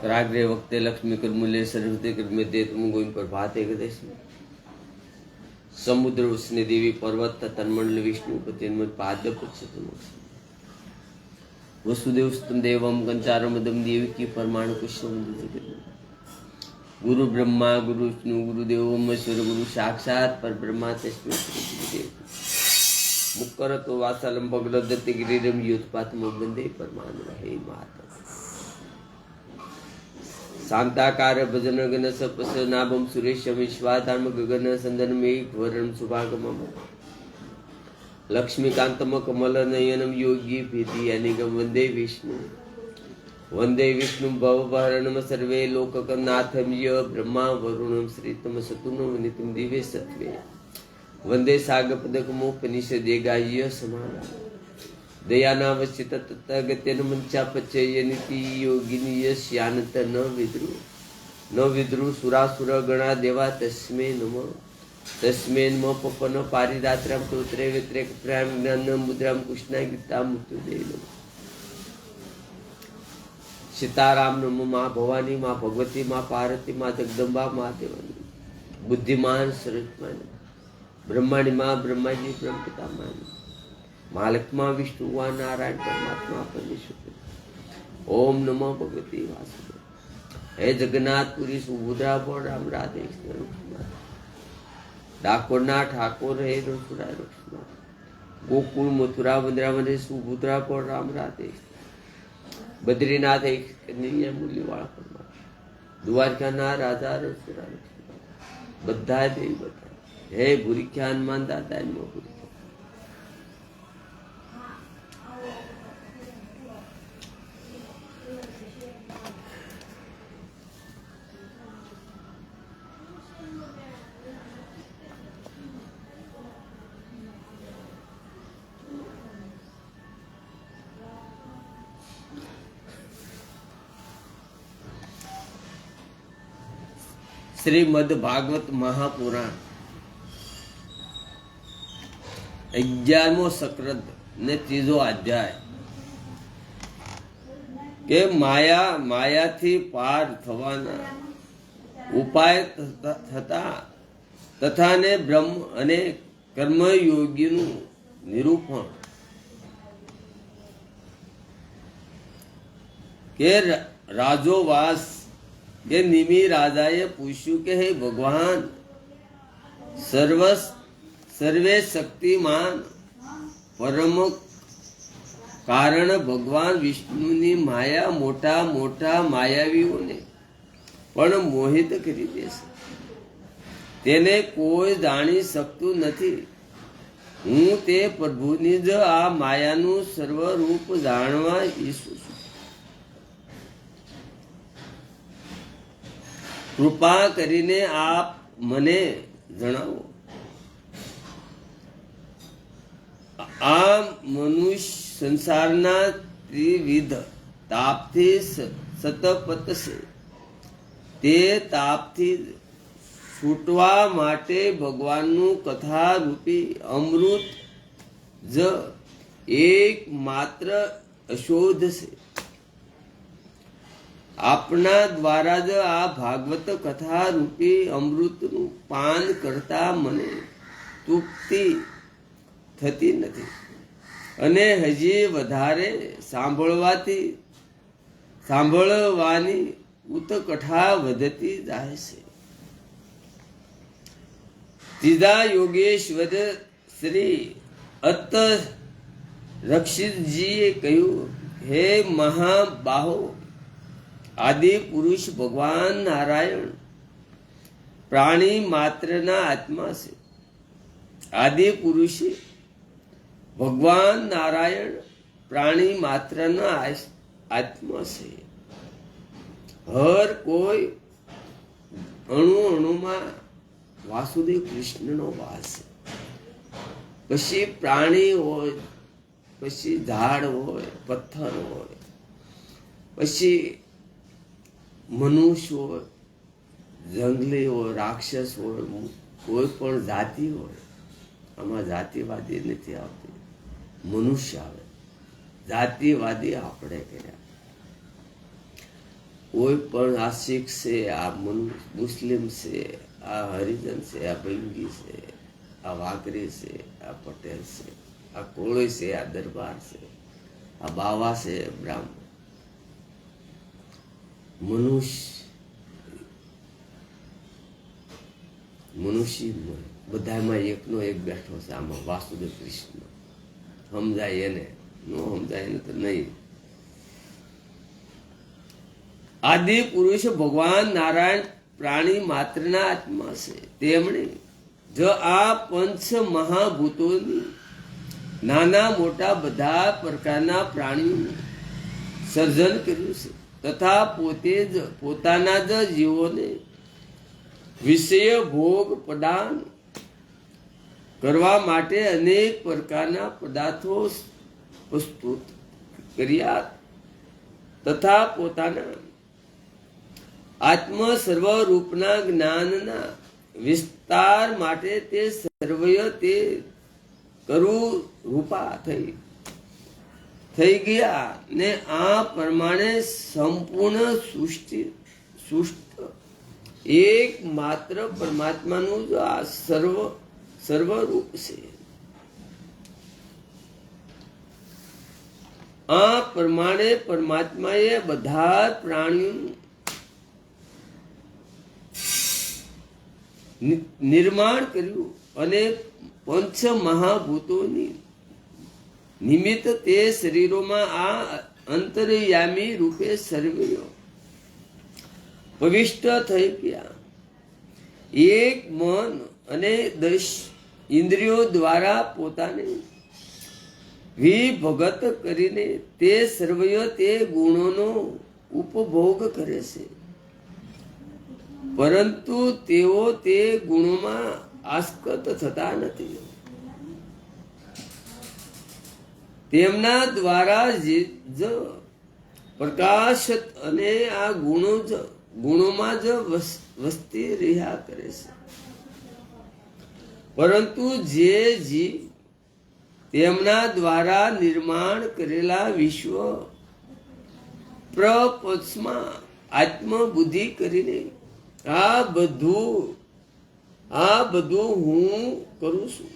कराग्रे वक्ते लक्ष्मी कर्मूल्य सरस्वती कर्मे दे तुम गोविंद प्रभाते गदेश समुद्र उसने देवी पर्वत तन्मंडल विष्णु पतिन्मत पाद्य पुच्छतम वसुदेव स्तम देवम कंचारमदम देवी की परमाणु पुष्पम गुरु ब्रह्मा गुरु विष्णु गुरुदेव महेश्वर गुरु साक्षात पर ब्रह्मा तस्मै श्री मुक्कर तो वासालम भगवदत्त गिरिरम योत्पातम वंदे परमाणु हे माता शांताकार भजन गण सपस नाभम सुरेश विश्वाधाम गगन संदन में घोरम सुभागम लक्ष्मीकांतम कमल नयनम योगी भीति अनिगम वंदे विष्णु भवभरणम सर्वे लोकनाथम य ब्रह्मा वरुणम श्रीतम सतुनम नितिम दिवे सत्वे वंदे सागपदकमोपनिषदे गाह्य समाना दयानावश्चित तथागत्यन मंचापचय नीति योगिनी यस्यानत न विद्रु सुरासुर गणा देवा तस्मै नमः पपन पारिदात्रम तोत्रे व्यतिरेक प्रेम ज्ञान मुद्राम कृष्णा गीता मुक्तुदे नमः सीताराम नमः माँ भवानी माँ भगवती माँ पार्वती माँ जगदम्बा माँ देवानी बुद्धिमान सरस्वती ब्रह्माणी माँ ब्रह्मा जी ब्रह्म पिता माँ महालक्ष्मा विष्णु वा नारायण परमात्मा परमेश्वर ओम नमो भगवती वासुदेव हे जगन्नाथपुरी सुभद्रा बोल राम राधे डाकोरना ठाकुर हे रसुरा रसुरा गोकुल मथुरा वृंदावन सुभद्रा बोल राम राधे बद्रीनाथ हे कन्हैया मूल्यवाळा परमात्मा द्वारकाना राजा रसुरा रसुरा બધા દેવી બધા હે ભૂરિખ્યા હનુમાન દાદા નો ભૂરિખ્યા श्रीमद भागवत महापुराण 11મો સક્રદ ને 3જો અધ્યાય કે માયાથી પાર થવાના ઉપાય થતા તથા ને બ્રહ્મ અને કર્મયોગીનું નિરૂપણ કે રાજોવાસ ये निमी राजाए पूछ्यू के हे भगवान सर्वे शक्तिमान परम कारण भगवान विष्णुनी माया मोटा मोटा मायावीओने पण मोहित करी देशे तेने कोई जाणी सकतुं नथी हूँ ते प्रभुनी ज आ मायानु सर्वरूप जाणवा ईच्छुं छुं कृपा करीने आप मने जणावो आ मनुष्य संसारना त्रिविध तापथी सतपतसे ते तापथी छूटवा माटे भगवाननु कथा रूपी अमृत ज एक मात्र अशोध से આપના દ્વારા જ આ ભાગવત કથા રૂપી અમૃતનું પાન કરતા મને તૃપ્તિ થતી નથી અને હજી વધારે સાંભળવાની ઉત્કંઠા વધતી જાય છે ત્રીજા યોગેશ્વર શ્રી અત રક્ષિતજીએ કહ્યું હે મહાબાહો आदि पुरुष भगवान नारायण प्राणी मात्र ना आत्मा से आदि पुरुष भगवान नारायण प्राणी मात्र ना आत्मा से हर कोई अणु अणु में वासुदेव कृष्ण नो वास पछी प्राणी होय पछी झाड़ होय पत्थर होय पछी मनुष्य हो जंगली हो राक्षस हो कोई पण जाति हो आमा जातिवादी नहीं आवती मनुष्य आवे जातिवादी आपणे कर्या કોઈ પણ આ શીખ છે, આ મુસ્લિમ છે, આ હરિજન છે, આ ભંગી છે, આ વાઘરી છે, આ પટેલ છે, આ કોળી છે, આ દરબાર છે, આ બાવા છે, બ્રાહ્મણ, મનુષ્ય બધામાં એકનો એક બેઠો છે. આમાં વાસુદેવ કૃષ્ણ સમજાય એને, ન સમજાય એને તો નહીં. આદિ પુરુષ ભગવાન નારાયણ પ્રાણી માત્રના આત્મા છે. તેમણે જો આ પંચ મહાભૂતોની નાના મોટા બધા પ્રકારના પ્રાણીઓનું સર્જન કર્યું છે, તથા પોતે જ પોતાના જ જીવોને વિષય ભોગ પ્રદાન કરવા માટે અનેક પ્રકારના પદાર્થો પ્રસ્તુત કર્યા, તથા પોતાના આત્મ સર્વરૂપના જ્ઞાનના વિસ્તાર માટે તે સર્વય તે કરું રૂપા થઈ ગયા ને આ પ્રમાણે સંપૂર્ણ સૃષ્ટિ એક માત્ર પરમાત્માનું જ આ સર્વરૂપ છે. આ પ્રમાણે પરમાત્માએ બધા પ્રાણીઓનું નિર્માણ કર્યું અને પંચ મહાભૂતોની નિમિત્ત તે શરીરોમાં આ અંતર્યામી રૂપે સર્વયો પવિષ્ટ થઈ ગયા. એક મન અને 10 ઇન્દ્રિયો દ્વારા પોતાને વિભગત કરીને તે સર્વયો તે ગુણોનો ઉપભોગ કરે છે, પરંતુ તેઓ તે ગુણોમાં આસક્ત થતા નથી. તેમના દ્વારા જ પ્રકાશ અને આ ગુણોમાં જ વસ્તી રહ્યા કરે છે. પરંતુ જે જીવ તેમના દ્વારા નિર્માણ કરેલા વિશ્વ પ્રપંચમાં આત્મબુદ્ધિ કરીને આ બધું હું કરું છું,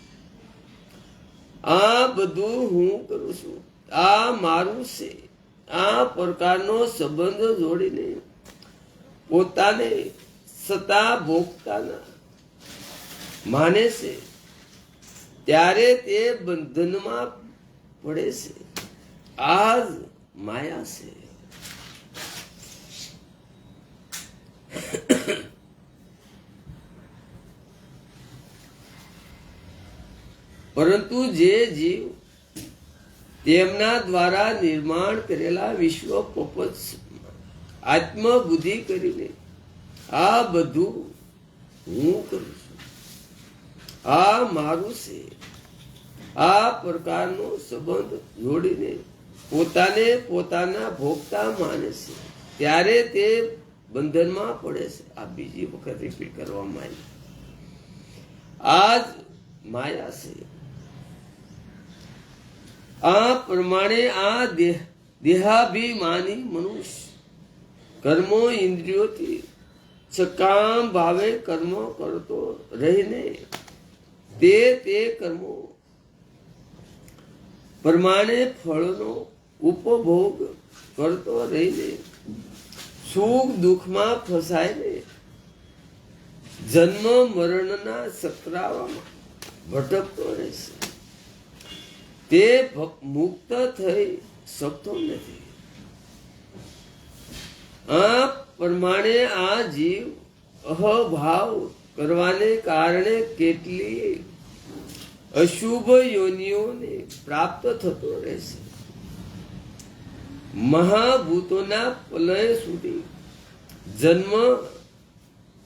આ બધું હું કરું છું, આ મારું છે, આ પ્રકારનો સંબંધ જોડીને પોતાને સત્તા ભોગતાના માને છે, ત્યારે તે બંધનમાં પડે છે. આ જ માયા છે. પરંતુ જે જીવ તેમના દ્વારા નિર્માણ કરેલા વિશ્વ પ્રપંચ આત્મબુદ્ધિ કરીને આ બધું હું કરું છું, આ મારું છે, આ પ્રકારનો સંબંધ જોડીને પોતાને પોતાના ભોગતા માને છે, ત્યારે તે બંધનમાં પડે છે. આ બીજી વખત રિપીટ કરવામાં આવી. આ જ માયા છે. આ પ્રમાણે આ દેહાભિમાની મનુષ્ય કર્મો ઇન્દ્રિયોથી સકામ ભાવે કર્મો કરતો રહીને તે કર્મો પ્રમાણે ફળનો ઉપભોગ કરતો રહીને સુખ દુઃખમાં ફસાઈને જન્મ મરણના ચક્રાવામાં ભટકતો રહેશે. તે મુક્ત થઈ શકતો નથી. આ પ્રમાણે આ જીવ અહભાવ કરવાને કારણે કેટલી અશુભ યોનિઓને પ્રાપ્ત થતો રહેશે. મહાભૂતોના પ્રલય સુધી જન્મ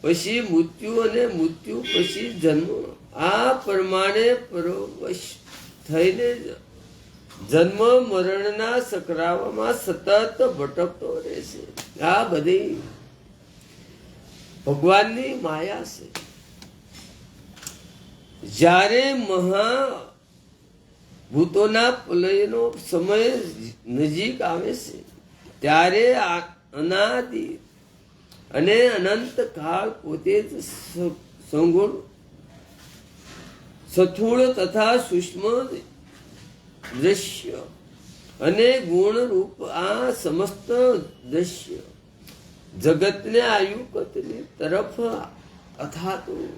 પછી મૃત્યુ અને મૃત્યુ પછી જન્મ આ પ્રમાણે પરવશ થઈને જન્મ મરણના ચક્રાવામાં સતત ભટકતો રહેશે. આ બધી ભગવાનની માયા છે. જ્યારે મહાભૂતોના પ્રલયનો સમય નજીક આવે છે ત્યારે અનાદિ અને અનંત કાળ પોતે જ સગુણ સ્થૂળ તથા સૂક્ષ્મ દ્રશ્ય અને ગુણ રૂપ આ સમસ્ત દ્રશ્ય જગતને આયુકતની તરફ અથાતું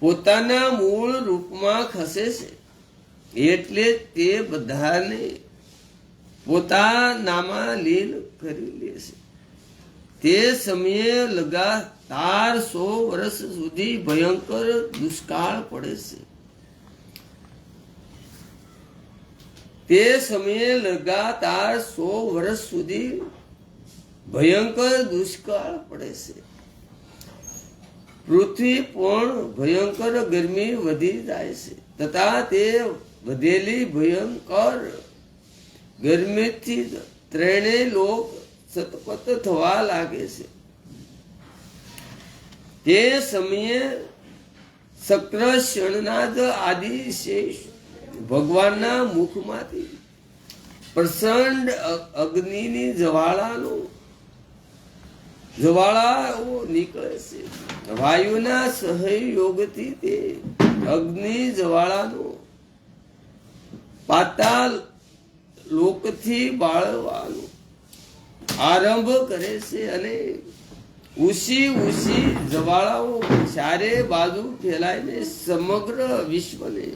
પોતાના મૂળ રૂપમાં ખસે છે, એટલે તે બધાને પોતાનામાં લીન કરી લે છે. તે સમયે લગાતાર 100 વર્ષ સુધી ભયંકર દુષ્કાળ પડે છે. તે સમયે લગાતાર 100 વર્ષ સુધી ભયંકર દુષ્કાળ પડે છે. પૃથ્વી પણ ભયંકર ગરમી વધી જાય છે, તથા તે વધેલી ભયંકર ગરમીથી ત્રણેય લોક સતપત થવા લાગે છે. તે સમયે શક્ર શણનાદ આદિ શેષ ભગવાનના મુખમાંથી પ્રચંડ અગ્નિની જ્વાળાઓ નીકળે છે. વાયુના સહયોગથી તે અગ્નિ જ્વાળાનો પાતાળ લોકથી બાળવાનો આરંભ કરે છે અને ઊંચી જ્વાળાઓ ચારે બાજુ ફેલાઈને સમગ્ર વિશ્વને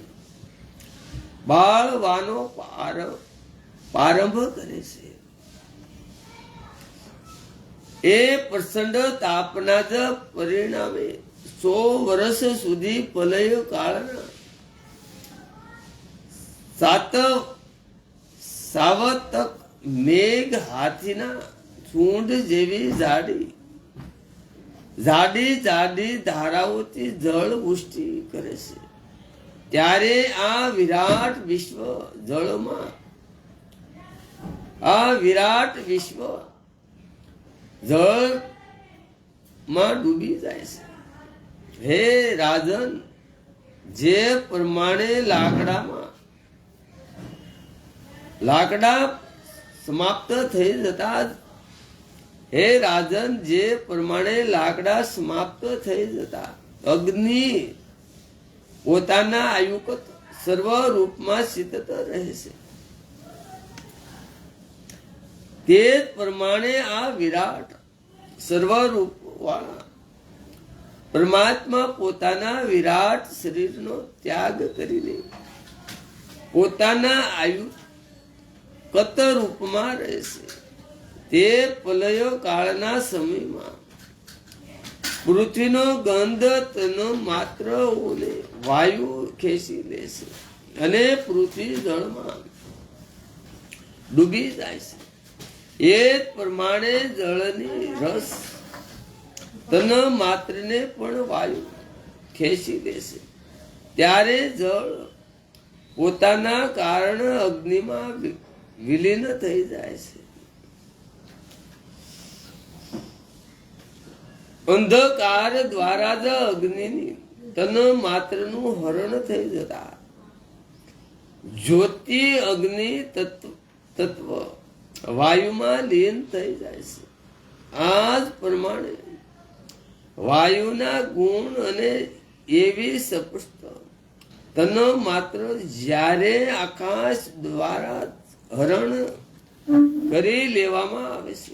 બાળવાનો પ્રારંભ કરે છે. એ પ્રચંડ તાપના જ પરિણામે 100 વર્ષ સુધી પ્રલય કાળના સાવતક મેઘ હાથીના સૂંઢ જેવી જાડી ધારાઓથી જળ વૃષ્ટિ કરે છે. ત્યારે આ વિરાટ વિશ્વ જળમાં ડૂબી જાય છે. હે રાજન, જે પ્રમાણે લાકડા સમાપ્ત થઈ જતા અગ્નિ પોતાના આયુકત સર્વ રૂપમાં સ્થિત રહે છે, તે જ પ્રમાણે આ વિરાટ સર્વરૂપ વાળા પરમાત્મા પોતાના વિરાટ શરીરનો ત્યાગ કરીને પોતાના આયુકત રૂપમાં રહે છે. તે પ્રલય કાળના સમયમાં પૃથ્વીનો ગંધ તન માત્રઓને વાયુ ખેંચી લે છે અને પૃથ્વી જળમાં ડૂબી જાય છે. એ પ્રમાણે જળની રસ તન માત્રને પણ વાયુ ખેંચી લે છે. ત્યારે જળ પોતાના કારણ અગ્નિમાં વિલીન થઈ જાય છે. અંધકાર દ્વારા જ અગ્નિની તન માત્રનું હરણ થઈ જતા જ્યોતિ અગ્નિ તત્વ વાયુમાં લીન થઈ જાય છે. આ જ પ્રમાણે વાયુના ગુણ અને એવી સ્પષ્ટ તન માત્ર જ્યારે આકાશ દ્વારા હરણ કરી લેવામાં આવે છે,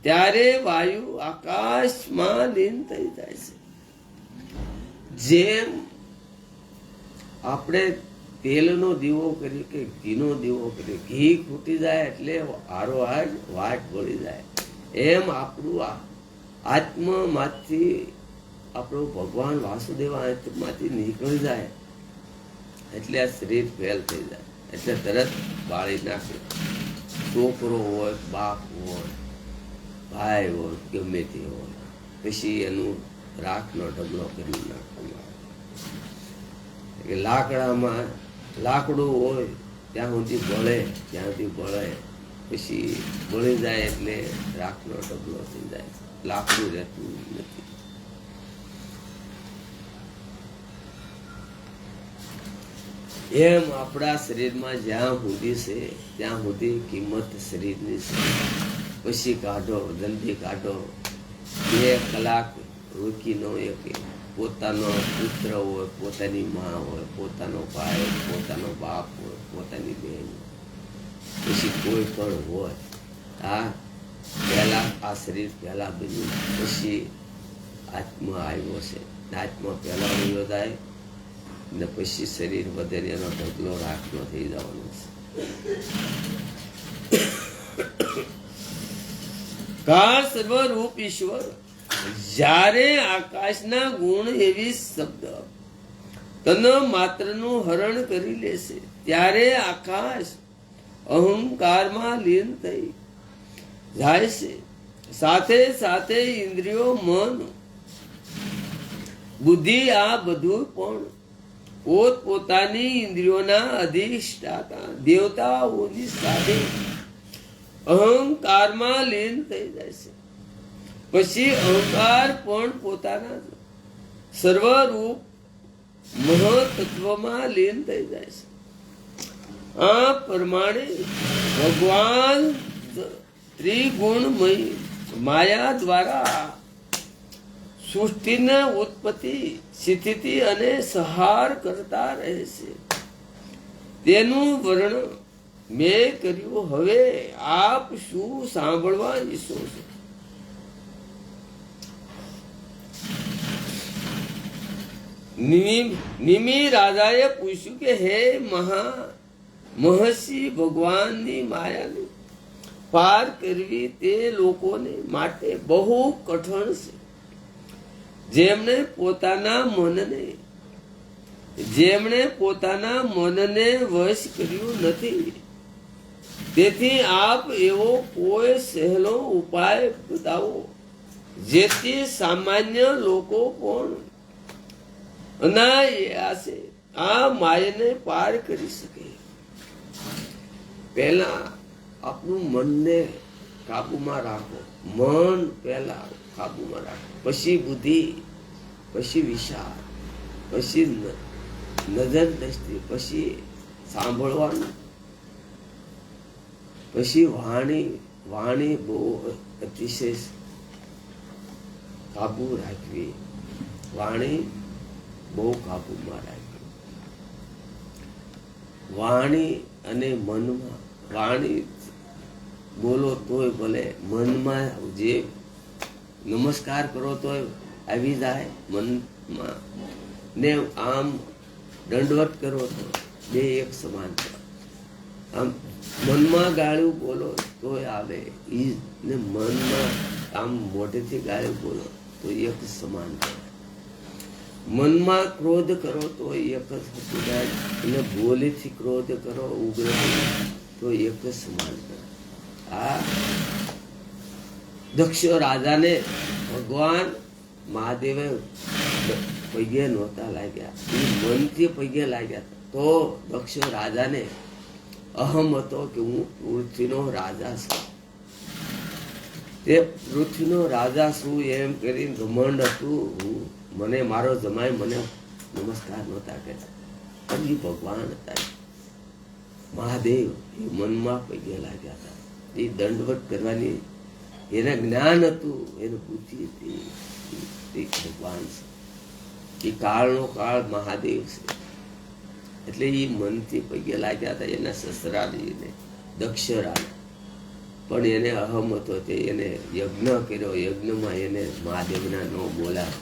ત્યારે વાયુ આકાશમાં લીન થઈ જાય છે. જેમ આપણે તેલનો દીવો કરીએ કે ઘીનો દીવો કરીએ, ઘી ખૂટી જાય એટલે હારોહાર વાટ બળી જાય, એમ આપણું આત્મામાંથી આપણો ભગવાન વાસુદેવ આત્માથી નીકળી જાય એટલે આ શરીર ફેલ થઈ જાય, એટલે તરત બાળી નાખે. છોકરો હોય, બાપ હોય, ભાઈ હોય, ગમે તે હોય, પછી એનું રાખનો ઢગલો કરી નાખવામાં આવે. લાકડું હોય ત્યાં સુધી બળે, પછી બળી જાય એટલે રાખનો ડબલો થઈ જાય, લાકડું રહેતું નથી. એમ આપણા શરીરમાં જ્યાં સુધી છે ત્યાં સુધી કિંમત શરીરની છે. પછી કાઢો, જલ્દી કાઢો. 2 કલાક રોકી ન શકે. પોતાનો પુત્ર હોય, પોતાની મા હોય, પોતાનો ભાઈ, પોતાનો બાપ હોય, પોતાની બહેન, પછી કોઈ પણ હોય, આ પહેલા આ શરીર પહેલા બન્યું, પછી આત્મા આવ્યો છે. આત્મા પહેલા વયો જાય ને પછી શરીર વધે એનો ઢગલો રાખનો થઈ જવાનો છે. કા સર્વરૂપ ઈશ્વર જ્યારે આકાશના ગુણ એવી શબ્દ તન માત્રનું હરણ કરી લેશે ત્યારે આકાશ અહંકારમાં લીન થઈ જાય છે. સાથે સાથે ઇન્દ્રિયો, મન, બુદ્ધિ આ બધું પણ પોતપોતાની ઇન્દ્રિયોના અધિષ્ઠાતા દેવતાઓની સાથે અહંકારમાં લીન થઈ જાય છે. પછી અહંકાર પણ પોતાના સર્વરૂપ મહતત્વમાં લીન થઈ જાય છે. આ પ્રમાણે ભગવાન ત્રિગુણમય માયા દ્વારા સૃષ્ટિના ઉત્પત્તિ, સ્થિતિ અને સંહાર કરતા રહે છે. તેનું વર્ણન મેં કર્યું. હવે આપ શું સાંભળવા ઈચ્છો છો? નિમિ રાજાએ પૂછ્યું કે હે મહર્ષિ, ભગવાનની માયાને પાર કરવી તે લોકોને માટે બહુ કઠણ છે, જેમણે પોતાના મનને વશ કર્યું નથી. તેથી આપ એવો કોઈ સહેલો ઉપાય બતાવો જેથી સામાન્ય લોકો પણ અનાયાસે આ માયાને પાર કરી શકે. પહેલા આપણું મનને કાબુમાં રાખો. મન પહેલા કાબુમાં રાખો, પછી બુદ્ધિ, પછી વિચાર, પછી નજર દ્રષ્ટિ, પછી સાંભળવાનું, પછી વાણી બહુ અતિશય કાબુ રાખવી. વાણી બહુ કાબુમાં રાખવી. વાણી અને મનમાં, વાણી બોલો તોય ભલે, મનમાં જે નમસ્કાર કરો તોય આવી જાય મનમાં, ને આમ દંડવત કરો તો બે એક સમાન. આમ મનમાં ગાળ્યું બોલો તોય આવે, ને મનમાં આમ મોઢેથી ગાળ્યું બોલો તો એક સમાન. મનમાં ક્રોધ કરો તો એક જ થતું જાય, અને બોલીથી ક્રોધ કરો ઉગ્ર તો એક જ સમાન. આ દક્ષ રાજાને ભગવાન મહાદેવે પૈગે નહોતા લાગ્યા, એ મનથી પૈગે લાગ્યા. તો દક્ષ રાજાને અહમ હતો કે હું પૃથ્વીનો રાજા છું, તે પૃથ્વીનો રાજા છું એમ કરીને ઘમંડ હતું. મને મારો જમાઈ મને નમસ્કાર નહોતા કરતા, પણ એ ભગવાન હતા, મહાદેવ એ મનમાં પૈગે લાગ્યા હતા. એ દંડવત કરવાની એને જ્ઞાન હતું, એને બુદ્ધિ હતી. ભગવાન છે, એ કાળનો કાળ મહાદેવ છે. એટલે એ મનથી પૈગે લાગ્યા હતા એના સસરાજીને, દક્ષ રાજા. પણ એને અહમ હતો, તે એને યજ્ઞ કર્યો. યજ્ઞમાં એને મહાદેવના ન બોલાય,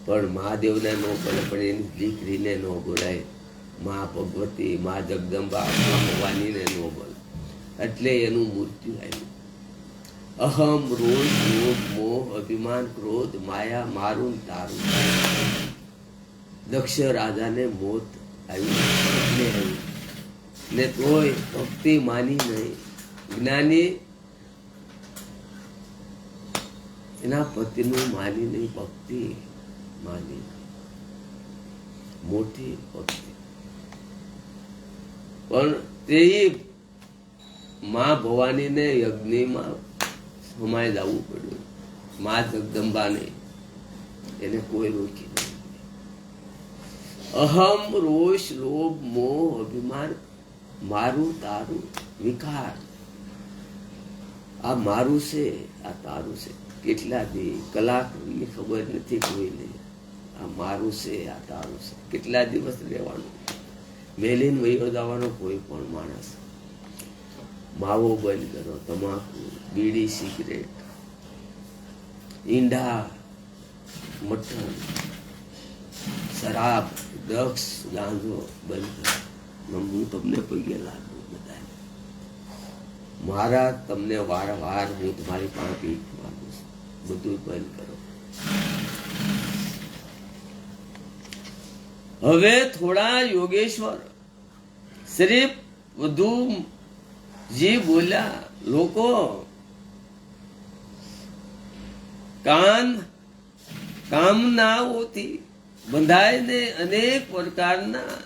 પણ મહાદેવના ન બોલે, પણ એની દીકરીને ન બોલાય. મા ભગવતી, મા જગદંબા, મા ભવાનીને ન બોલે, એટલે એનું મૃત્યુ આવ્યું. અહમ, રોષ, લોભ, મોહ, અભિમાન, ક્રોધ, માયા, મારું તારું. દક્ષ રાજાને મોત આવ્યું ને તોય ભક્તિ માની નહીં. જ્ઞાની એના પતિનું માની નહીં, ભક્તિ માની, મોટી ભક્તિ. પણ તે માં ભવાનીને યજ્ઞમાં સમાઈ જવું પડ્યું. માં જગદંબાને એને કોઈ રોકી નહીં. અહમ, રોષ, લોભ, મોહ, અભિમાન, મારું તારું વિકાર, આ મારું છે, આ તારું છે. કેટલા દી કલાક ખબર નથી કોઈને. આ મારું છે, આ તારું છે. કેટલા દિવસ રહેવાનું, મેલીન વહીઓ જવાનો કોઈ પણ માણસ. માવો બંધ કરો, તમાકુ, બીડી, સિગરેટ, ઈંડા, મટન, શરાબ, ડ્રગ્સ, ગાંજો બંધ કરો. હું તમને પગે લાગુ બધા. મારા તમને વારંવાર હું તમારી પાસે ભીખ માંગુ છું. બધું બંધ કરો. હવે થોડા યોગેશ્વર શરીફ વધુ જી બોલ્યા. લોકો કામનાઓથી બંધાઈને અનેક પ્રકારના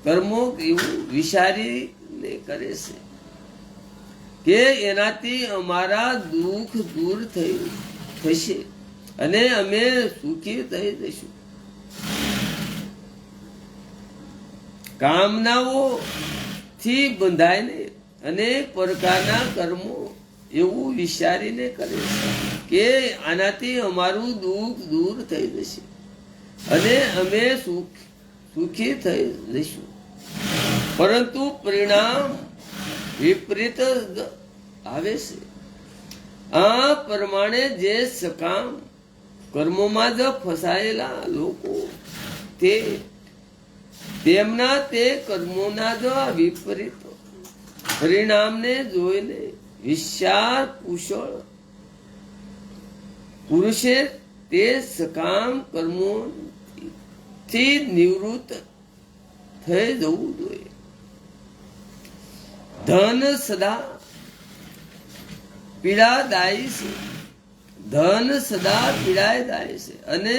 કર્મો એવું વિચારીને કરે છે કે એનાથી અમારા દુઃખ દૂર થશે અને અમે સુખી થઈ જઈશું. કામનાઓથી બંધાઈને અનેક પ્રકારના કર્મો એવું વિચારીને કરે છે કે આનાથી અમારું દુઃખ દૂર થઈ જશે અને અમે સુખી થઈ જઈશું. પરંતુ પરિણામ વિપરીત આવે છે. આ પ્રમાણે જે સકામ કર્મોમાં જ ફસાયેલા લોકો તેમના તે કર્મોના જ વિપરીત પરિણામને જોઈને વિચાર કુશળ પુરુષે તે સકામ કર્મોથી નિવૃત્ત થઈ જવું જોઈએ. ધન સદા પીડાદાયી છે. ધન સદા પીડાદાયી છે અને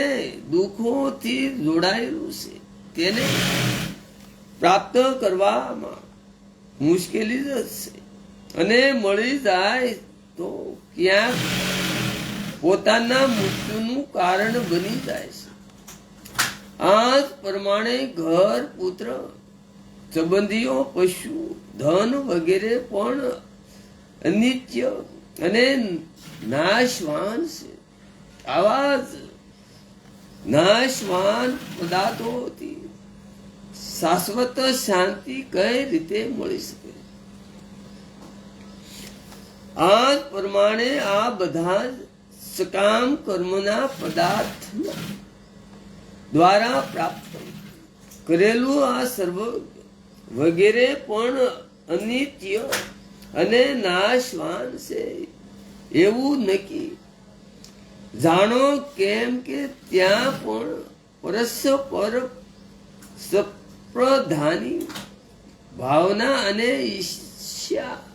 દુઃખોથી જોડાયેલું છે. તેને પ્રાપ્ત કરવામાં મુશ્કેલી જ છે અને મળી જાય તો ક્યાંક પોતાના મૃત્યુનું કારણ બની જાય છે. આ જ પ્રમાણે ઘર, પુત્ર, સંબંધીઓ, પશુ, ધન વગેરે પણ અનિત્ય અને નાશવાન છે. આવા જ નાશવાન પદાર્થોથી શાશ્વત શાંતિ કઈ રીતે મળી શકે? આ જ પ્રમાણે આ બધા જ સકામ કર્મના પદાર્થ દ્વારા પ્રાપ્ત કરેલું આ સર્વ વગેરે પણ અનિત્ય અને નાશવાન છે એવું નક્કી જાણો. કેમ કે ત્યાં પણ પરસ્પર સપ્રધાની ભાવના અને ઈર્ષ્યા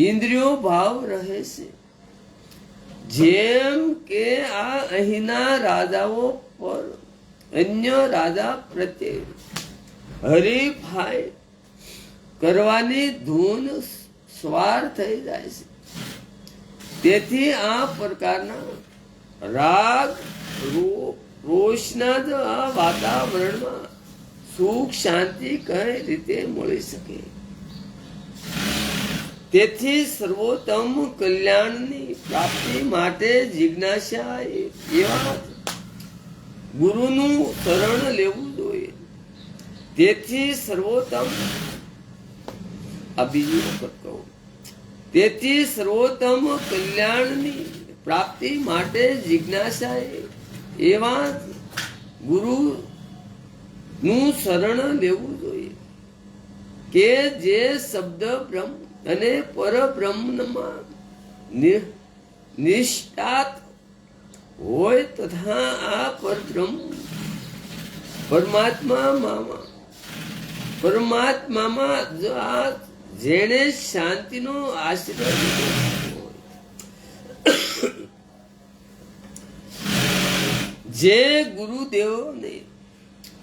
ઇન્દ્રિયો ભાવ રહે છે. જેમ કે આ અહીંના રાજાઓ પર અન્ય રાજા પ્રત્યે હરીફાઈ કરવાની ધૂન સવાર થઈ જાય છે. તેથી આ પ્રકારના રાગ રોષના જ આ વાતાવરણમાં સુખ શાંતિ કઈ રીતે મળી શકે? તેથી સર્વોત્તમ કલ્યાણની પ્રાપ્તિ માટે જિજ્ઞાસા એવા ગુરુનું શરણ લેવું જોઈએ. તેથી સર્વોત્તમ આ બીજી વખત કહું. તેથી સર્વોત્તમ કલ્યાણની પ્રાપ્તિ માટે જિજ્ઞાસા એવા ગુરુનું શરણ લેવું જોઈએ કે જે શબ્દ બ્રહ્મ અને પરબ્રહ્મમાં નિષ્ઠાત હોય તથા આ પરબ્રહ્મ પરમાત્મામાં જેણે શાંતિનો આશ્રય લીધો હોય, જે ગુરુદેવને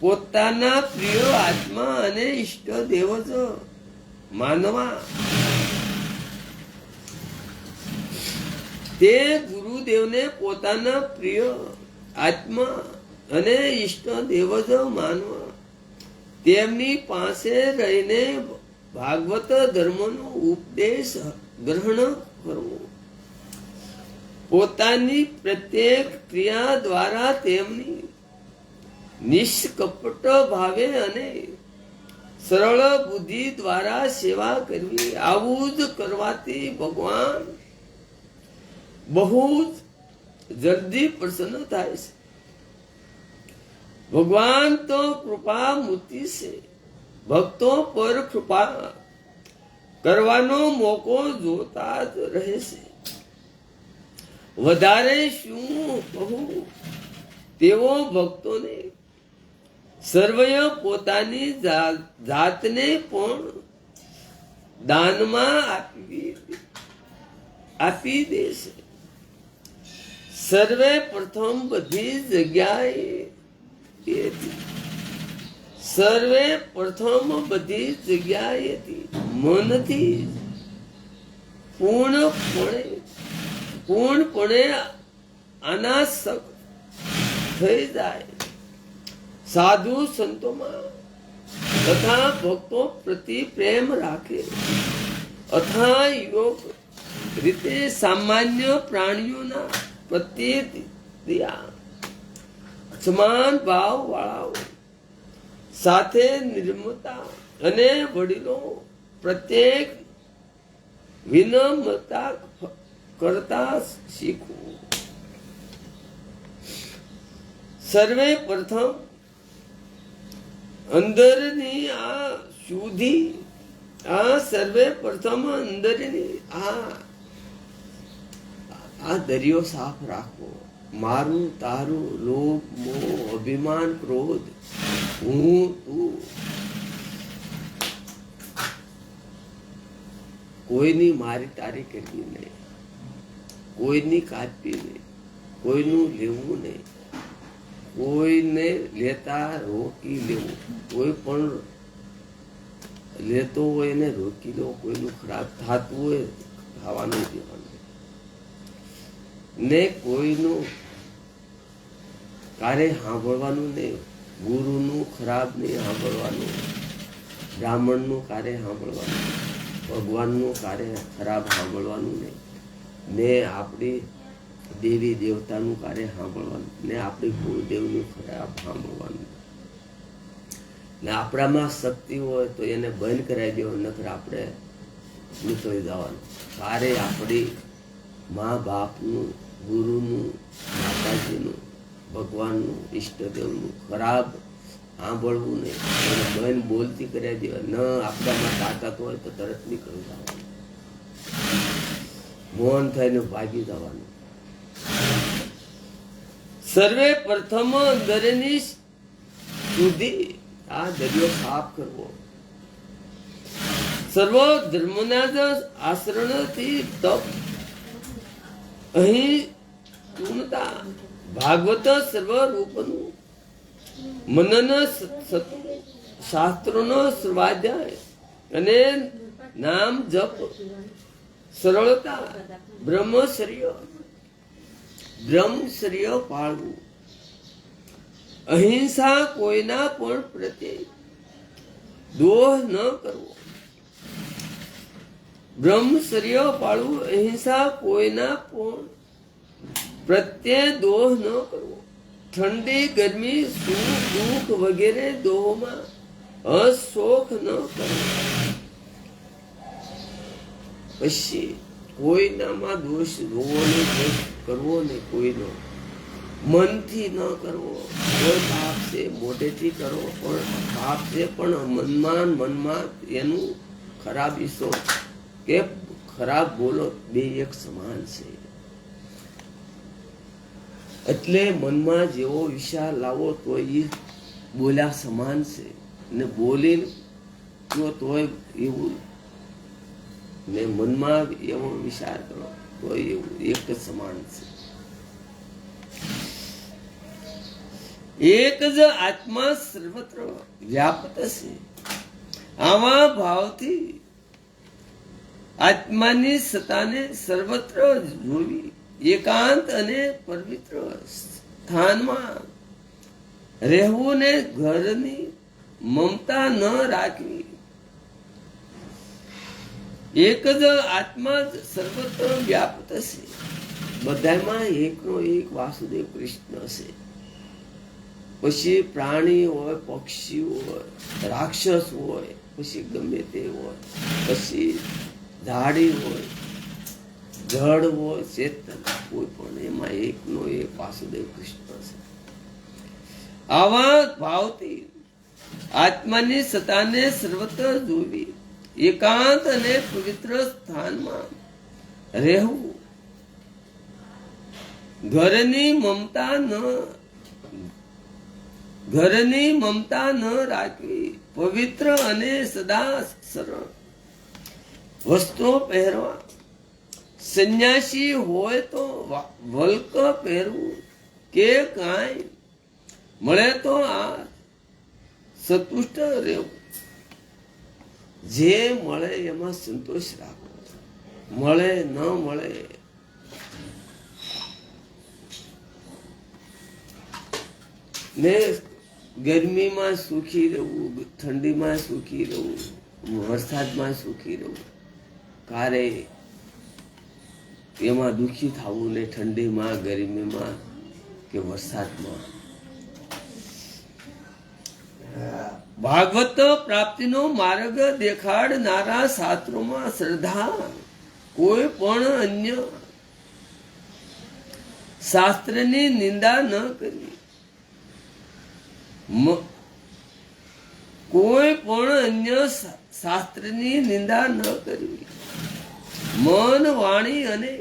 પોતાના પ્રિય આત્મા અને ઈષ્ટ દેવ માનવા તે ગુરુદેવને પોતાના પ્રિય આત્મા અને ઈષ્ટ દેવ જ માનવા, તેમની પાસે રહીને ભાગવત ધર્મનો ઉપદેશ ગ્રહણ કરવો, પોતાની પ્રત્યેક ક્રિયા દ્વારા તેમની નિષ્કપટ ભાવે અને સરળ બુદ્ધિ દ્વારા સેવા કરવી. આવું જ કરવાથી ભગવાન બહુ જ જલ્દી પ્રસન્ન થાય છે. ભગવાન તો કૃપા મૂર્તિ છે. ભક્તો પર કૃપા કરવાનો મોકો જોતા જ રહે છે. વધારે શું કહું, તેઓ ભક્તોને સર્વય પોતાની જાતને પણ દાનમાં આપી દે છે. સર્વે પ્રથમ બધી જગ્યાએ સર્વે પ્રથમ બધી જગ્યાએથી મનથી પૂર્ણપણે અનાસક્ત થઈ જાય. સાધુ સંતોમાં તથા ભક્તો પ્રતિ પ્રેમ રાખે, અથા યોગ રીતે સામાન્ય પ્રાણીઓના પ્રત્યે સમાન ભાવ વાળાઓ સાથે નિર્મમતા અને વડીલો પ્રત્યેક વિનમ્રતા કરતા શીખવું. સર્વે પ્રથમ અંદરની આ શુદ્ધિ, આ સર્વે પ્રથમ અંદરની આ દરિયો સાફ રાખવો. મારું તારું લોભ મોહ અભિમાન ક્રોધ હું તું, કોઈની મારી તારી કરવી નહીં, કોઈની કાપી નહીં, કોઈનું લેવું નહીં, કોઈને લેતા રોકી લેવું, કોઈ પણ લેતો હોય એને રોકી લો, કોઈનું ખરાબ થતું હોય ખાવાનું દેવાનું ને, કોઈનું કાર્ય સાંભળવાનું નહીં, ગુરુનું ખરાબ નહીં સાંભળવાનું, બ્રાહ્મણનું કાર્ય સાંભળવાનું, ભગવાનનું કાર્ય ખરાબ સાંભળવાનું નહીં, ને આપણી દેવી દેવતાનું કાર્ય સાંભળવાનું, ને આપણી ગુરુદેવનું ખરાબ સાંભળવાનું, ને આપણામાં શક્તિ હોય તો એને બંધ કરાવી દેવો, નકર આપણે નીકળી જવાનું. કાર્ય આપણી મા બાપનું, ગુરુનું, માતાજીનું, ભગવાનનું, ઈષ્ટદેવનું ખરાબ સાંભળવું નહીં, એને બંધ બોલતી કરાવી દેવા. ન આપણામાં તાકાત હોય તો તરત નીકળી જવાનું, મૌન થઈને ભાગી જવાનું. સર્વે પ્રથમ અંદરની શુદ્ધિ, આ દરિયો સાફ કરવો. સર્વ ધર્મના જ આચરણથી તપ, અહીં પૂર્ણતા, ભાગવત સર્વ રૂપનું મનન, શાસ્ત્રોનો સ્વાધ્યાય અને નામ જપ, સરળતા, બ્રહ્મચર્ય પાળવું, અહિંસા, કોઈના પણ પ્રત્યે દોષ ન કરવો. બ્રહ્મચર્ય પાળવું, અહિંસા, કોઈના પણ પ્રત્યે દોષ ન કરવો. ઠંડી ગરમી સુખ દુઃખ વગેરે દોહમાં અશોક ન કરવો. પછી કોઈનામાં દોષ જોવો નહીં, દોષ કરવો નહીં, કોઈનો મનથી ન કરવો. કોઈ પાપ છે મોઢેથી કરવો, પણ પાપ છે પણ મનમાં એનું ખરાબ ઈસો કે ખરાબ બોલો બે એક સમાન છે. એટલે મનમાં જેવો વિચાર લાવો તો એ બોલ્યા સમાન છે, ને બોલી તોય એવું, ને મનમાં એવો વિચાર કરો તો એવું એક જ સમાન છે. એક જ આત્મા સર્વત્ર વ્યાપત છે. આવા ભાવથી આત્માની સત્તાને સર્વત્ર એકાંત અને પવિત્ર સ્થાનમાં રહેવું ને ઘરની મમતા ન રાખવી. એક જ આત્મા જ સર્વત્ર વ્યાપ્ત છે. બધામાં એકનો એક વાસુદેવ કૃષ્ણ છે. પછી પ્રાણી હોય, પક્ષી હોય, રાક્ષસ હોય, પછી ગમે તે હોય, પછી ઝાડી હોય, જળ હોય, ચેતન, કોઈ પણ એમાં એકનો એક વાસુદેવ કૃષ્ણ છે. આવા ભાવથી આત્માની સત્તાને સર્વત્ર જોવી, એકાંત અને પવિત્ર સ્થાનમાં રહેવું, ઘરની મમતા ન રાખવી, પવિત્ર અને સદા સરળ વસ્ત્રો પહેરવા, સંન્યાસી હોય તો વલ્ક પહેરવું કે કાંઈ મળે તો આ સંતુષ્ટ રહેવું. જે મળે એમાં સંતોષ રાખવો, મળે ન મળે ને ગરમીમાં સુખી રહેવું, ઠંડીમાં સુખી રહેવું, વરસાદમાં સુખી રહેવું. ક્યારે એમાં દુઃખી થવું ને ઠંડીમાં, ગરમીમાં કે વરસાદમાં. ભાગવત પ્રાપ્તિનો માર્ગ દેખાડનારા શાસ્ત્રોમાં શ્રદ્ધા, કોઈ પણ અન્ય શાસ્ત્રની નિંદા ન કરવી, કોઈ પણ અન્ય શાસ્ત્રની નિંદા ન કરવી, મન, વાણી અને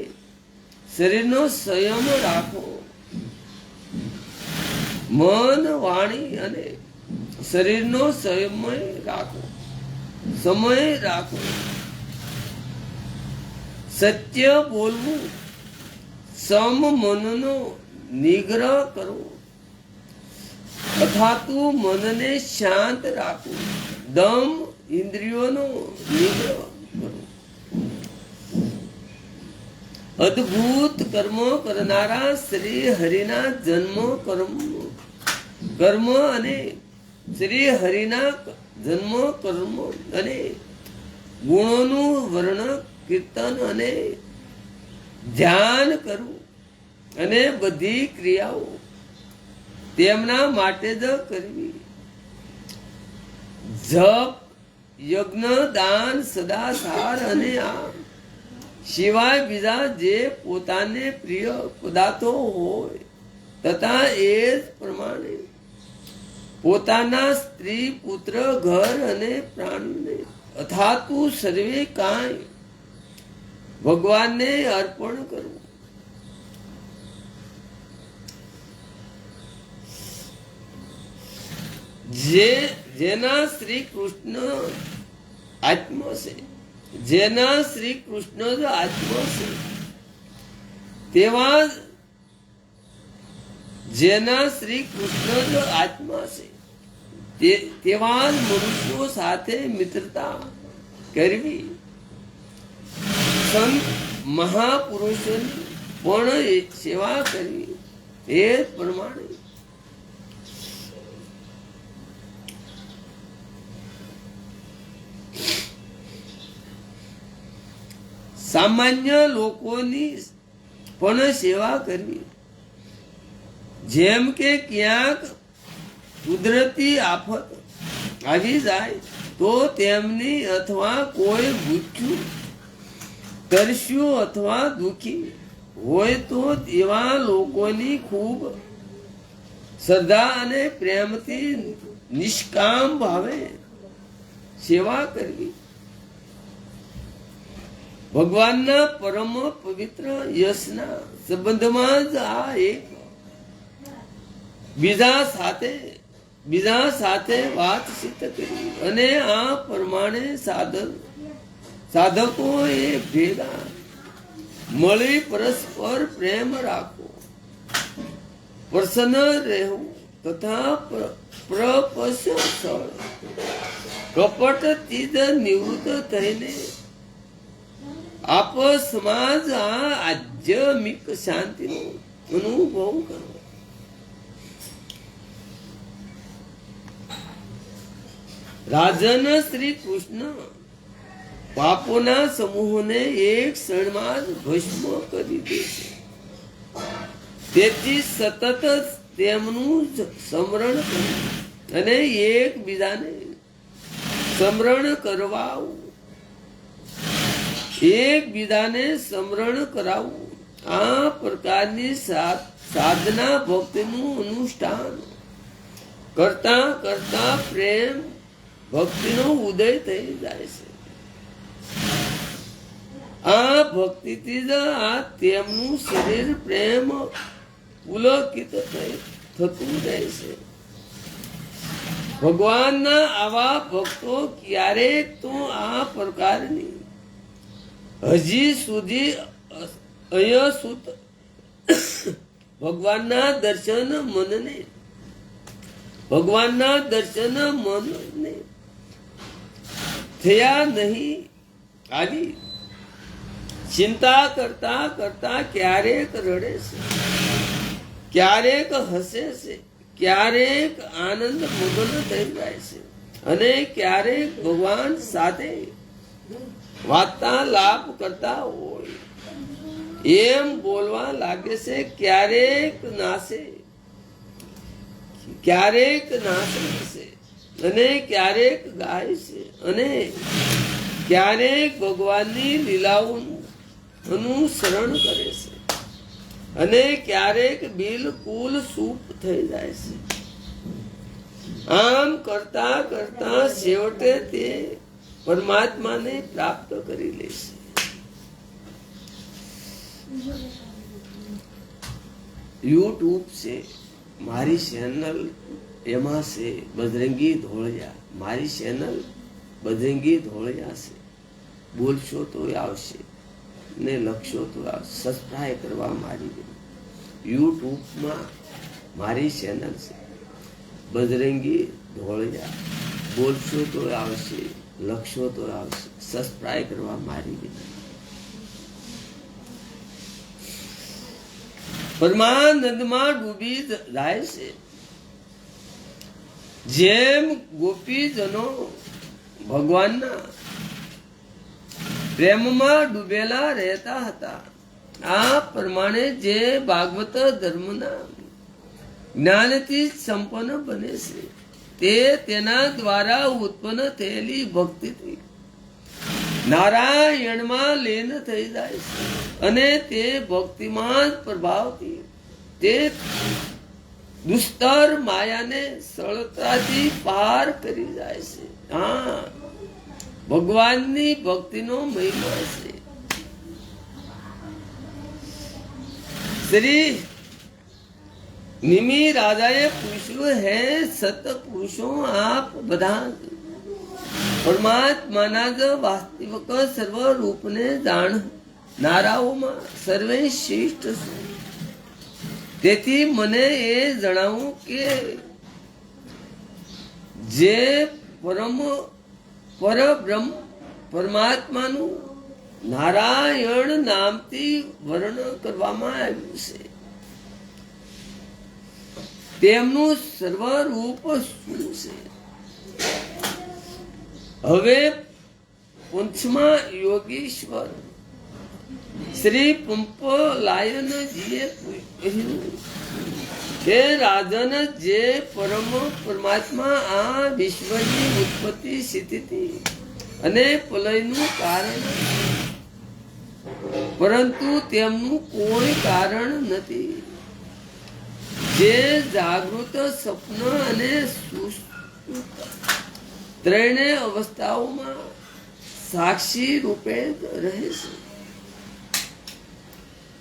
શરીરનો સંયમ રાખો, મન, વાણી અને શરીરનો સમય રાખો, સત્ય બોલવું, સમ મનનો નિગ્રહ કરવો, અથાતું મનને શાંત રાખવું, દમ ઇન્દ્રિયોનો નિગ્રહ કરવો, અદ્ભુત કર્મ કરનારા શ્રી હરિના કર્મ અને શ્રી હરિના જન્મ કર્મ અને ગુણોનું વર્ણન, કીર્તન અને ધ્યાન કરવું, અને બધી ક્રિયાઓ તેમના માટે જ કરવી. જપ, યજ્ઞ, દાન, સદાચાર અને આ સિવાય બીજા જે પોતાને પ્રિય પદાર્થો હોય તથા એ જ પ્રમાણે પોતાના સ્ત્રી, પુત્ર, ઘર અને પ્રાણને અથાતું સર્વે કાંઈ ભગવાનને અર્પણ કરવું. જેના શ્રી કૃષ્ણ આત્મા છે, જેના શ્રી કૃષ્ણ જ આત્મા છે, તેવા જેના શ્રી કૃષ્ણ જ આત્મા છે તેવા મનુષ્યો સાથે મિત્રતા કરવી, સંત મહાપુરુષોની પણ સેવા કરવી. એ પ્રમાણે સામાન્ય લોકોની પણ સેવા કરવી. જેમ કે ક્યાંક કુદરતી આફત આવી જાય તો તેમની અથવા કોઈ ભૂખ્યું, તરસ્યું અથવા દુઃખી હોય તો તેવા લોકોની ખૂબ શ્રદ્ધા અને પ્રેમથી નિષ્કામ ભાવે સેવા કરવી. ભગવાનના પરમ પવિત્ર યશના સંબંધમાં જ આ એક બીજા સાથે વાતચીત કરી અને આ પ્રમાણે સાધકો એ ભેગા મળી પરસ્પર પ્રેમ રાખવો, પ્રસન્ન રહેવું તથા પ્રપસળ કપટથી જ નિવૃત્ત થઈને આપ સમાજ આ આધ્યાત્મિક શાંતિનો અનુભવ કરો. રાજન શ્રી કૃષ્ણ પાપોના સમૂહને એક ક્ષણમાં જ ભસ્મ કરી દે છે. તેથી સતત તેમનું સ્મરણ કરવું અને એકબીજાને સ્મરણ કરવાવું, એકબીજાને સ્મરણ કરાવવું, આ પ્રકારની સાધના ભક્તિનું અનુષ્ઠાન કરતા કરતા પ્રેમ ભક્તિનો ઉદય થઈ જાય છે. આ ભક્તિથી જ આ તેમનું શરીર પ્રેમ પુલકિત થતું જાય છે. ભગવાનના આવા ભક્તો ક્યારેક તો આ પ્રકારની હજી સુધી અયસુત ભગવાનના દર્શન મનને થયા નહીં. આદિ ચિંતા કરતા કરતા ક્યારેક રડે છે, ક્યારેક હસે છે, ક્યારેક આનંદ મગ્ન થઈ જાય છે અને ક્યારેક ભગવાન સાથે વાર્તાલાપ કરતા હોય એમ બોલવા લાગે છે. ક્યારેક નાચે છે અને ક્યારેક ગાય છે અને ક્યારેક ભગવાનની લીલાઓનું અનુસરણ કરે છે અને ક્યારેક બિલકુલ ચૂપ થઈ જાય છે. આમ કરતા કરતા છેવટે તે પરમાત્માને પ્રાપ્ત કરી લે છે. યુટ્યુબ છે મારી ચેનલ, એમાં છે બજરંગી ધોળિયા. મારી ચેનલ બજરંગી ધોળિયા છે. બોલશો તો આવશે ને લખશો તો આવશે. સબસ્ક્રાઈબ કરવા મારી યુટ્યુબમાં મારી ચેનલ છે બજરંગી ધોળિયા. બોલશો તો આવશે, લખશો તો આવશે. સબસ્ક્રાઈબ કરવા મારી પરમાનંદમાં ડૂબી જાય છે. જેમ ગોપીજનો ભગવાનના પ્રેમમાં ડૂબેલા રહેતા હતા, આ પ્રમાણે જે ભાગવત ધર્મના જ્ઞાનથી સંપન્ન બને છે તે તેના દ્વારા ઉત્પન્ન થયેલી ભક્તિથી નારાયણમાં લીન થઈ જાય છે અને તે ભક્તિમાન પ્રભાવથી તે દુસ્તર માયાને સરળતાથી પાર કરી જાય છે. હા, ભગવાનની ભક્તિનો મહિમા છે. શ્રી નિમિ રાજાએ પૂછ્યું, હે સત પુરુષો, આપ બધા પરમાત્માના જ વાસ્તવિક સર્વ રૂપને જાણનારાઓમાં સર્વે શ્રેષ્ઠ છે. તેથી મને એ જણાવું કે જે પરબ્રહ્મ પરમાત્માનું નારાયણ નામથી વર્ણન કરવામાં આવ્યું છે, તેમનું સર્વરૂપ શું છે? હવે પંચમા યોગીશ્વર શ્રી પંપલાયનજીએ કહ્યું કે રાજન, જે પરમાત્મા આ વિશ્વની ઉત્પત્તિ, સ્થિતિ અને પ્રલયનું કારણ, પરંતુ તેમનું કોઈ કારણ નથી. જે જાગૃત, સ્વપ્ન અને સુષુપ્ત ત્રણેય અવસ્થાઓમાં સાક્ષી રૂપે રહે છે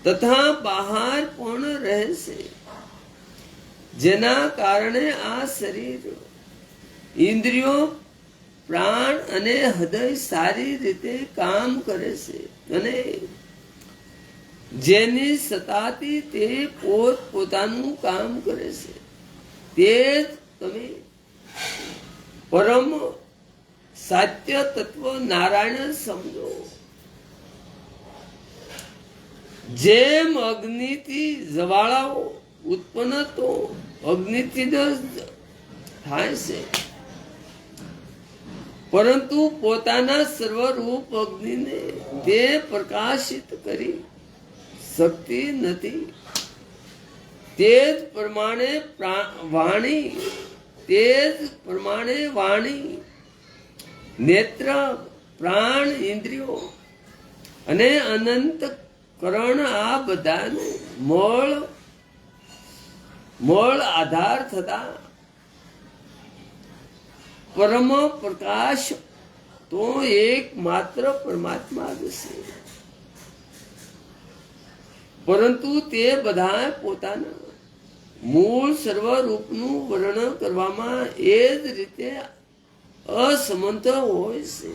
તથા બહાર પણ રહે છે, જેના કારણે આ શરીર, ઇન્દ્રિયો, પ્રાણ અને હૃદય સારી રીતે કામ કરે છે અને જેની સત્તાથી તે પોતાનું કામ કરે છે. તે જ તમે પરમ સાત્ય તત્વ નારાયણ સમજો. જેમ અગ્નિથી જ્વાળાઓ ઉત્પન્ન તો અગ્નિથી જ થાય છે, પરંતુ પોતાના સર્વરૂપ અગ્નિને તે પ્રકાશિત કરી શકતી નથી. તે જ પ્રમાણે વાણી, નેત્ર, પ્રાણ, ઇન્દ્રિયો અને અનંત કરણ આ બધાનો મૂળ આધાર થતા પરમ પ્રકાશ તો એક માત્ર પરમાત્મા જ છે. પરંતુ તે બધા પોતાના મૂળ સર્વરૂપનું વર્ણન કરવામાં એ જ રીતે અસમર્થ હોય છે.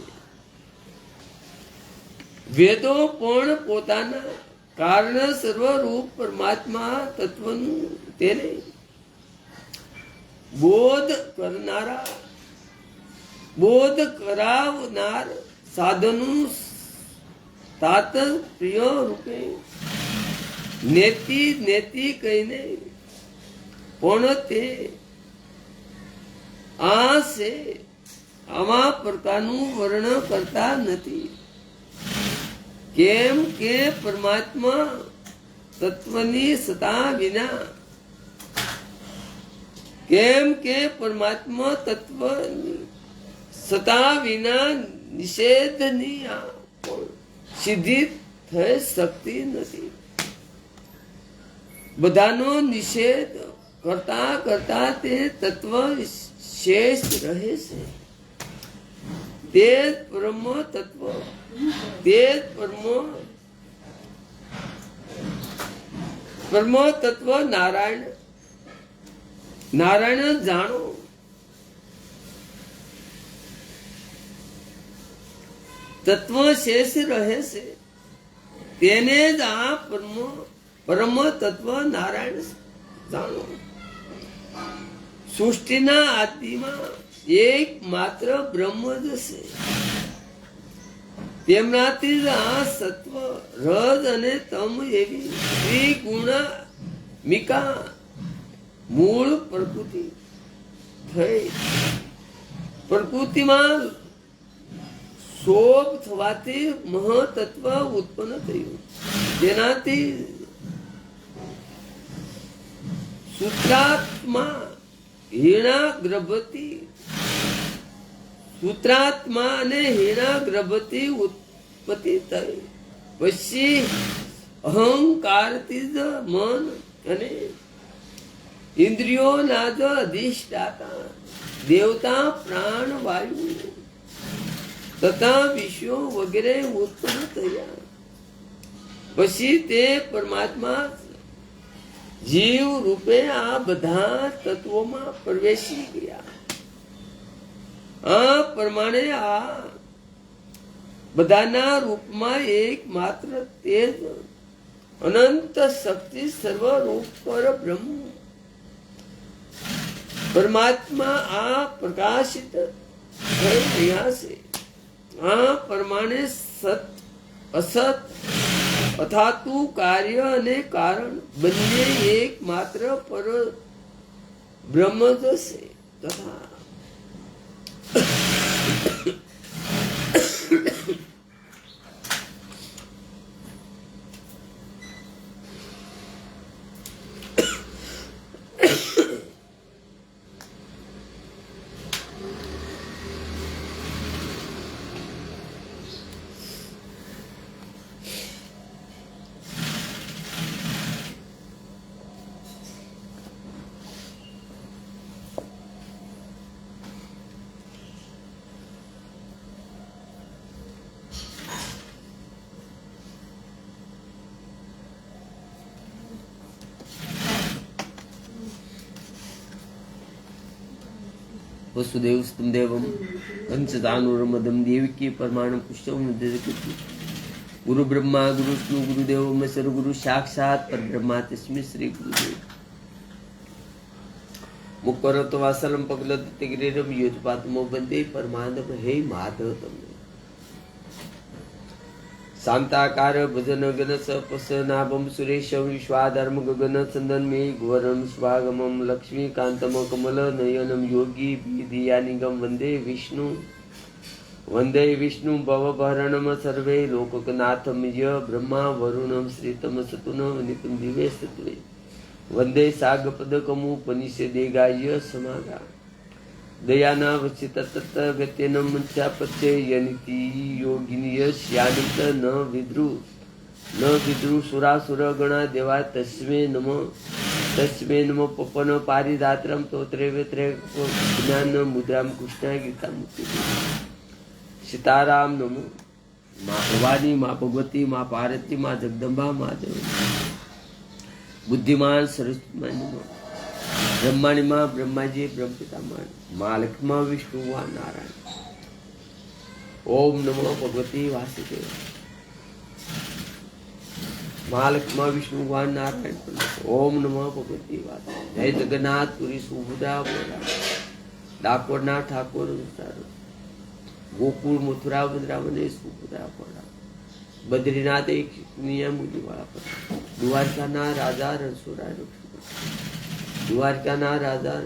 વેદો પણ પોતાના કારણ સર્વરૂપ પરમાત્મા તત્વનું તેને બોધ કરાવનાર સાધનું તાત્પર્ય રૂપે નેતિ કહીને પણ તે આવા પ્રકારનું વર્ણન કરતા નથી. કેમ કે પરમાત્મા તત્વની સતા વિના નિષેધની સિદ્ધિ થઈ શકતી નથી. બધાનો નિષેધ કરતા કરતા તે તત્વ શેષ રહે છે. તે પરમ તત્વ, તે પરમ તત્વ નારાયણ જાણો. તત્વ શેષ રહે છે, તેને જ આ પરમ તત્વ નારાયણ જાણો. સૃષ્ટિના આદિમાં એક માત્ર બ્રહ્મ જ છે. તેમનાથી જ આ સત્વ, રજ અને તમ એવી ત્રિગુણાત્મિકા મૂળ પ્રકૃતિ થઈ. પ્રકૃતિમાં શોભ થવાથી મહતત્વ ઉત્પન્ન થયું, જેનાથી સૂત્રાત્મા અને હીણાગ્રભથી ઉત્પત્તિ થઈ. પછી અહંકારથી જ મન અને ઇન્દ્રિયોના જ અધિષ્ઠાતા દેવતા, પ્રાણ, વાયુ તથા વિશ્વો વગેરે ઉત્પન્ન થયા. પછી તે પરમાત્મા જીવ રૂપે આ બધા તત્વોમાં પ્રવેશી ગયા. આ પ્રમાણે આ બધાના રૂપમાં એક માત્ર તેજ અનંત શક્તિ સર્વરૂપ પર બ્રહ્મ પરમાત્મા આ પ્રકાશિત થઈ રહ્યા છે. આ પ્રમાણે સત અસત અથાતું કાર્ય અને કારણ બંને એક માત્ર પર બ્રહ્મ જ છે. તથા वसुदेव स्तम देवम पंचदानुरमदम देवकी परमाणु पुष्टम गुरु ब्रह्मा गुरु विष्णु गुरुदेव महेश्वर गुरु साक्षात परब्रह्मा तस्मै श्री गुरुदेव मुकरतो वासलम पगलते गिरिरम योजपातमो बंदे परमानंद हे माधव તમને શાંતાકાર ભજન ગન સપસ નાભમ સુરેશમ વિશ્વાધર્મ ગગન ચંદન મે ઘોરમ સ્વાગમમ લક્ષ્મીકાંતમ કમલ નયનમ યોગી વિધિયાનિગમ વંદે વિષ્ણુ ભવભરણમ સર્વે લોકનાથમ ય બ્રહ્મા વરુણમ શ્રીતમ સતુનમ નિકું દિવે સત્વે વંદે સાગપદકમુ પનિષેદેગાય સમાગા દયાના વચિત તત ગત્યનમ મંત્યાપત્ય યનિતિ યોગિનિય શ્યાનંત ન વિદ્રુ સુરાસુર ગણા દેવા તસ્મે નમ પપન પારિદાત્રમ તોત્રે વેત્રે જ્ઞાન મુદ્રામ કૃષ્ણ ગીતા મુક્તિ સીતારામ નમો મા ભવાની મા ભગવતી મા પાર્વતી મા જગદંબા મા દેવ બુદ્ધિમાન સરસ્વતી નમો બ્રહ્માણી માં બ્રહ્માજી બ્રહ્મપિતા માં લક્ષ્મણ વિષ્ણુ વા નારાયણ ઓમ નમો ભગવતી વાસુદેવ મહાલક્ષ્મણ વિષ્ણુ વા નારાયણ ઓમ નમો ભગવતી વાસુદેવ જય જગન્નાથ પુરી સુભદ્રા બોલા ડાકોરના ઠાકોર ગોકુળ મથુરા વૃંદાવને સુભદ્રા બોલા બદ્રીનાથ એક નિયમ વાળા પર દ્વારકાના રાજા રણછોડા દ્વારકાના રાજા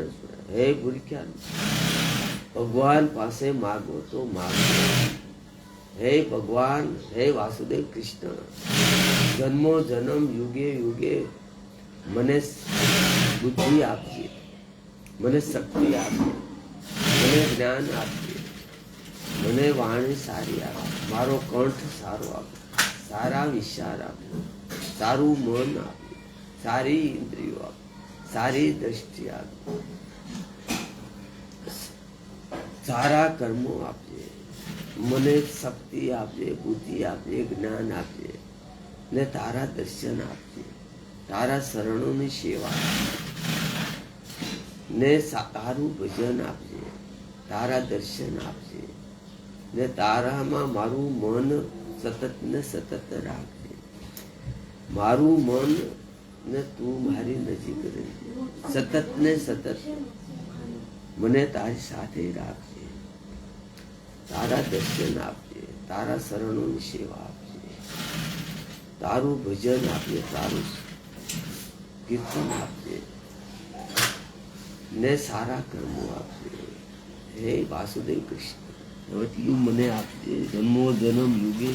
હે ભૂરખ્યા ભગવાન પાસે માગો તો માગો હે ભગવાન હે વાસુદેવ કૃષ્ણ જન્મો જન્મ યુગે યુગે મને બુદ્ધિ આપજે મને શક્તિ આપજે મને જ્ઞાન આપજે મને વાણી સારી આપે મારો કંઠ સારો આપે સારા વિચાર આપે સારું મન આપે સારી ઇન્દ્રિયો આપે સારી દ્રષ્ટિ આપજે સારા કર્મો આપજે મને શક્તિ આપજે બુદ્ધિ આપજે જ્ઞાન આપજે ને તારા દર્શન આપજે તારા શરણોની સેવા ને તારું ભજન આપજે તારા દર્શન આપજે ને તારામાં મારું મન સતત ને સતત રાખજે મારું મન ને તું મારી નજીક રહેજે સતત ને સતત મને તારી સાથે રાખજે તારા દર્શન આપજે તારા શરણોની સેવા આપજે તારું ભજન આપજે તારું કીર્તન આપજે ને સારા કર્મો આપજે હે વાસુદેવ કૃષ્ણ હવે તું મને આપજે જન્મો જન્મ યુગે